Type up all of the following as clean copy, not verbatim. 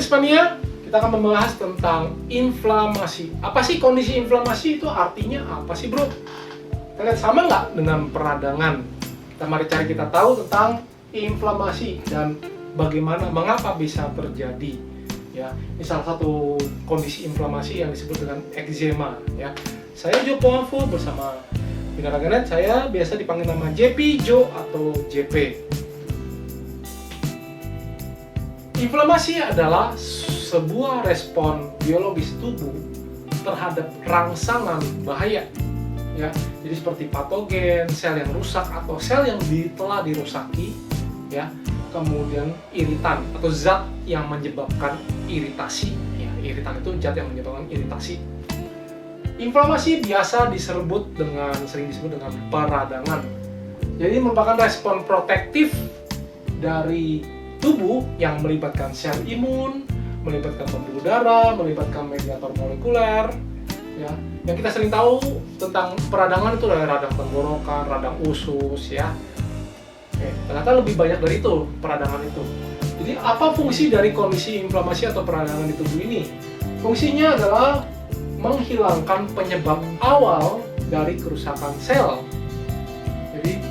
Fitspania, kita akan membahas tentang inflamasi. Apa sih kondisi inflamasi itu, artinya apa sih bro? Kita lihat sama nggak dengan peradangan? Mari kita tahu tentang inflamasi dan bagaimana, mengapa bisa terjadi. Ya, ini salah satu kondisi inflamasi yang disebut dengan eczema. Ya, saya Joe Poafo bersama Binaraganet. Saya biasa dipanggil nama JP, Joe atau JP. Inflamasi adalah sebuah respon biologis tubuh terhadap rangsangan bahaya. Ya, jadi seperti patogen, sel yang rusak atau sel yang telah dirusaki, ya, kemudian iritan atau zat yang menyebabkan iritasi. Ya, iritan itu zat yang menyebabkan iritasi. Inflamasi biasa sering disebut dengan peradangan. Jadi merupakan respon protektif dari tubuh yang melibatkan sel imun, melibatkan pembuluh darah, melibatkan mediator molekuler. Ya, yang kita sering tahu tentang peradangan itu adalah radang tenggorokan, radang usus, ya. Oke, ternyata lebih banyak dari itu peradangan itu. Jadi apa fungsi dari kondisi inflamasi atau peradangan di tubuh ini? Fungsinya adalah menghilangkan penyebab awal dari kerusakan sel. Jadi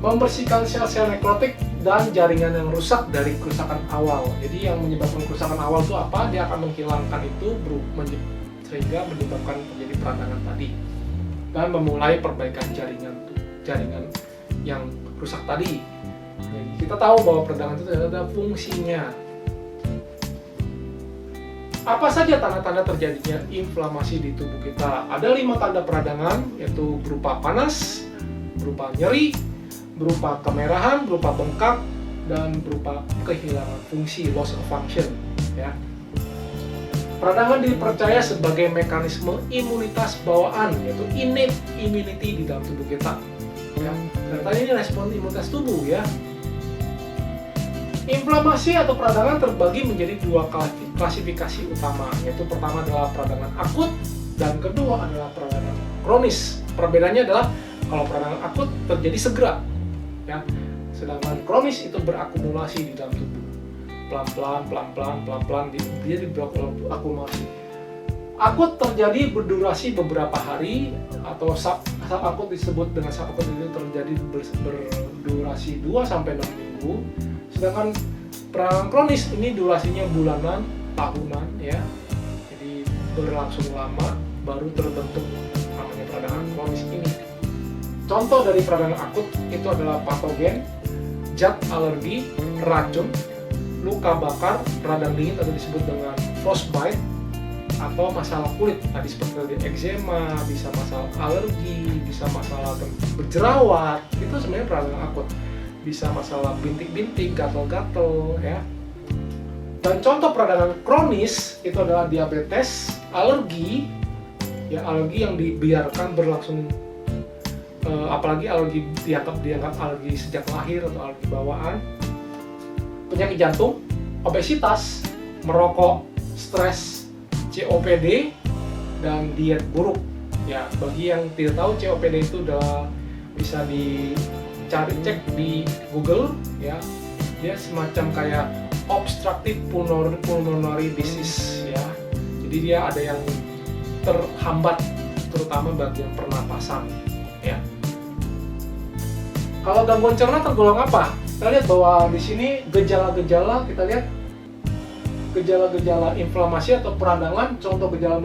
membersihkan sel-sel nekrotik dan jaringan yang rusak dari kerusakan awal. Jadi yang menyebabkan kerusakan awal itu apa? Dia akan menghilangkan itu sehingga menyebabkan terjadi peradangan tadi dan memulai perbaikan jaringan yang rusak tadi. Jadi kita tahu bahwa peradangan itu ada fungsinya. Apa saja tanda-tanda terjadinya inflamasi di tubuh kita? Ada 5 tanda peradangan, yaitu berupa panas, berupa nyeri, berupa kemerahan, berupa bengkak, dan berupa kehilangan fungsi, loss of function. Ya. Peradangan dipercaya sebagai mekanisme imunitas bawaan, yaitu innate immunity di dalam tubuh kita. Ya. Ternyata ini respon imunitas tubuh, ya. Inflamasi atau peradangan terbagi menjadi 2 klasifikasi utama, yaitu pertama adalah peradangan akut dan kedua adalah peradangan kronis. Perbedaannya adalah kalau peradangan akut terjadi segera, ya, sedangkan kronis itu berakumulasi di dalam tubuh, pelan-pelan dia berakumulasi. Akut terjadi berdurasi beberapa hari, atau SAP akut disebut dengan SAP akut itu terjadi berdurasi 2-6 minggu, sedangkan peradangan kronis ini durasinya bulanan, tahunan, ya, jadi berlangsung lama baru terbentuk namanya peradangan kronis ini. Contoh dari peradangan akut itu adalah patogen, zat alergi, racun, luka bakar, radang dingin atau disebut dengan frostbite, atau masalah kulit. Tadi seperti tadi eczema, bisa masalah alergi, bisa masalah berjerawat, itu sebenarnya peradangan akut. Bisa masalah bintik-bintik, gatal-gatal, ya. Dan contoh peradangan kronis itu adalah diabetes, alergi, ya, alergi yang dibiarkan berlangsung. Apalagi alergi dianggap alergi sejak lahir atau alergi bawaan, penyakit jantung, obesitas, merokok, stres, COPD, dan diet buruk. Ya, bagi yang tidak tahu, COPD itu adalah bisa cek di Google, ya. Dia semacam kayak obstructive pulmonary disease, ya. Jadi dia ada yang terhambat, terutama bagian pernapasan, ya. Kalau gangguan cerna tergolong apa? Kita lihat bahwa di sini gejala-gejala, kita lihat gejala-gejala inflamasi atau peradangan. Contoh gejala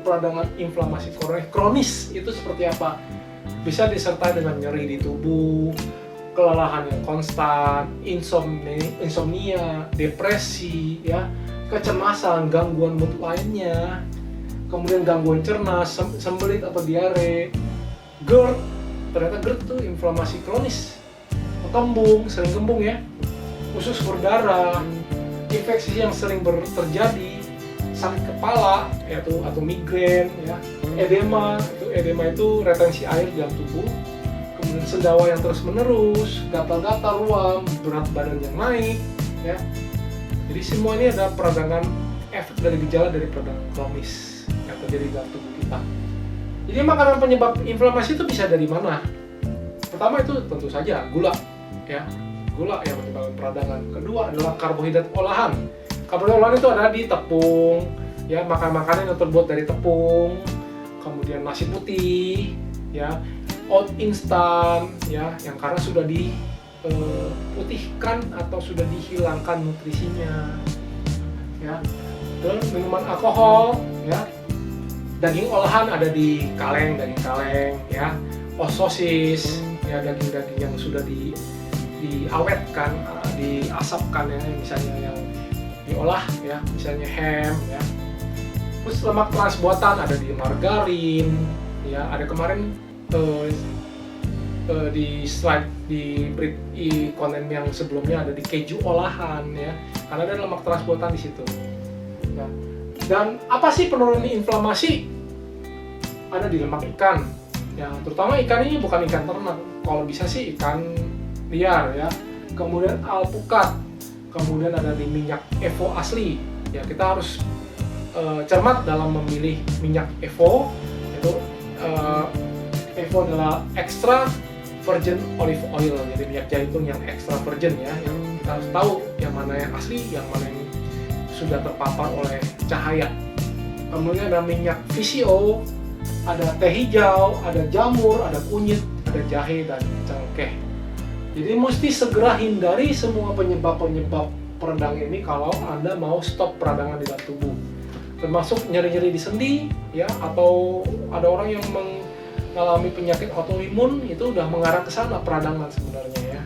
peradangan inflamasi kronis itu seperti apa? Bisa disertai dengan nyeri di tubuh, kelelahan yang konstan, insomnia, depresi, ya, kecemasan, gangguan mood lainnya, kemudian gangguan cerna, sembelit atau diare, GERD. Ternyata GERD itu inflamasi kronis, sering kembung, ya, usus berdarah, infeksi yang sering terjadi, sakit kepala, yaitu atau migrain, ya, edema itu retensi air di dalam tubuh, kemudian sendawa yang terus menerus, gatal-gatal, ruam, berat badan yang naik, ya. Jadi semua ini ada peradangan, efek dari gejala dari peradangan kronis yang terjadi dalam tubuh kita. Jadi makanan penyebab inflamasi itu bisa dari mana? Pertama itu tentu saja gula, ya, gula yang menyebabkan peradangan. Kedua adalah karbohidrat olahan. Karbohidrat hewani itu ada di tepung, ya, makanan yang terbuat dari tepung, kemudian nasi putih, ya, oat instan, ya, yang karena sudah diputihkan atau sudah dihilangkan nutrisinya, ya. Dan minuman alkohol, ya, daging olahan ada di kaleng, daging kaleng, ya, sosis, ya, daging-daging yang sudah diawetkan, diasapkan, ya, misalnya yang diolah, ya, misalnya ham, ya. Terus lemak trans buatan ada di margarin, ya, ada kemarin di slide di konten yang sebelumnya ada di keju olahan, ya, karena ada lemak trans buatan di situ. Ya. Dan apa sih penurunan inflamasi? Ada di lemak ikan, ya, terutama ikan ini bukan ikan ternak, kalau bisa sih ikan liar, ya. Kemudian alpukat, kemudian ada di minyak Evo asli, ya, kita harus cermat dalam memilih minyak Evo. Itu Evo adalah extra virgin olive oil, jadi minyak zaitun yang extra virgin, ya, yang kita harus tahu yang mana yang asli, yang mana yang sudah terpapar oleh cahaya. Kemudian ada minyak VCO, ada teh hijau, ada jamur, ada kunyit, ada jahe dan cengkeh. Jadi mesti segera hindari semua penyebab-penyebab peredang ini kalau Anda mau stop peradangan di dalam tubuh. Termasuk nyeri-nyeri di sendi, ya, atau ada orang yang mengalami penyakit autoimun, itu udah mengarah ke sana peradangan sebenarnya, ya.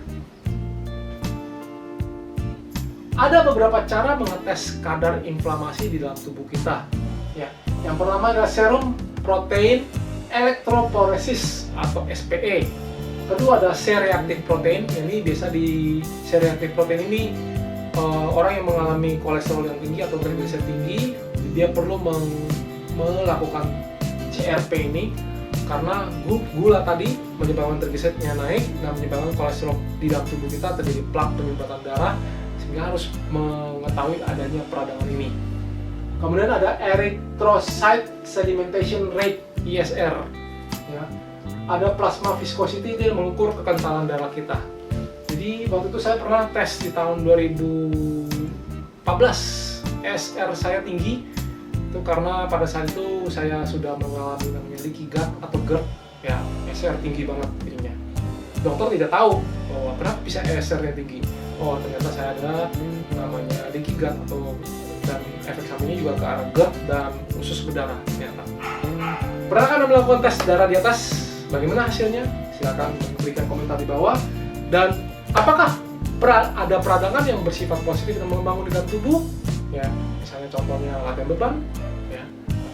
Ada beberapa cara mengetes kadar inflamasi di dalam tubuh kita, ya. Yang pertama adalah serum protein electrophoresis atau SPE. Kedua ada C-reactive protein. Ini biasa di C-reactive protein ini orang yang mengalami kolesterol yang tinggi atau triglyceride tinggi, dia perlu melakukan CRP ini karena gula tadi menyebabkan triglyceride-nya naik dan menyebabkan kolesterol di dalam tubuh kita terjadi plak penyumbatan darah, sehingga harus mengetahui adanya peradangan ini. Kemudian ada erythrocyte sedimentation rate (ESR), ya. Ada plasma viscosity, dia mengukur kekentalan darah kita. Jadi waktu itu saya pernah tes di tahun 2014, SR saya tinggi itu karena pada saat itu saya sudah mengalami namanya leaky gut atau GERD, ya, SR tinggi banget jadinya. Dokter tidak tahu kenapa bisa SR-nya tinggi. Ternyata saya ada namanya leaky gut dan efek sampingnya juga ke arah GERD dan usus berdarah ternyata. Pernah Anda melakukan tes darah di atas? Bagaimana hasilnya? Silakan berikan komentar di bawah. Dan apakah ada peradangan yang bersifat positif dan membangun di dalam tubuh? Ya, misalnya contohnya latihan beban, ya,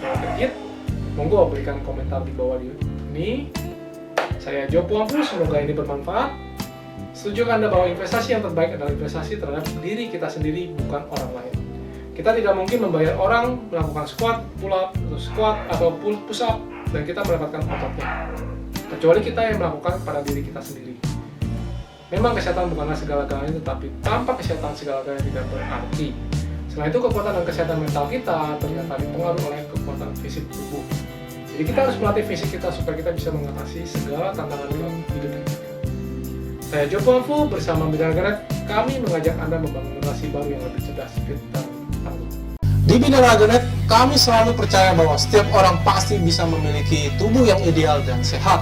atau diet. Monggo berikan komentar di bawah ini. Saya Jo Puangpu, semoga ini bermanfaat. Setuju Anda bahwa investasi yang terbaik adalah investasi terhadap diri kita sendiri, bukan orang lain. Kita tidak mungkin membayar orang melakukan squat, pull up, atau squat, atau push up, dan kita mendapatkan ototnya. Kecuali kita yang melakukan pada diri kita sendiri. Memang kesehatan bukanlah segala-galanya, tetapi tanpa kesehatan segala-galanya tidak berarti. Selain itu, kekuatan dan kesehatan mental kita ternyata dipengaruhi oleh kekuatan fisik tubuh. Jadi kita harus melatih fisik kita supaya kita bisa mengatasi segala tantangan dalam hidup kita. Saya Jo Puangpu bersama Bidara Garnet, kami mengajak Anda membangun generasi baru yang lebih cerdas, fit, dan tangguh. Di Bidara Garnet, kami selalu percaya bahwa setiap orang pasti bisa memiliki tubuh yang ideal dan sehat.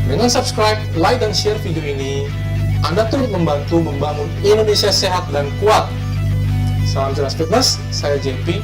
Dengan subscribe, like, dan share video ini, Anda turut membantu membangun Indonesia sehat dan kuat. Salam Jelas Fitness, saya JP.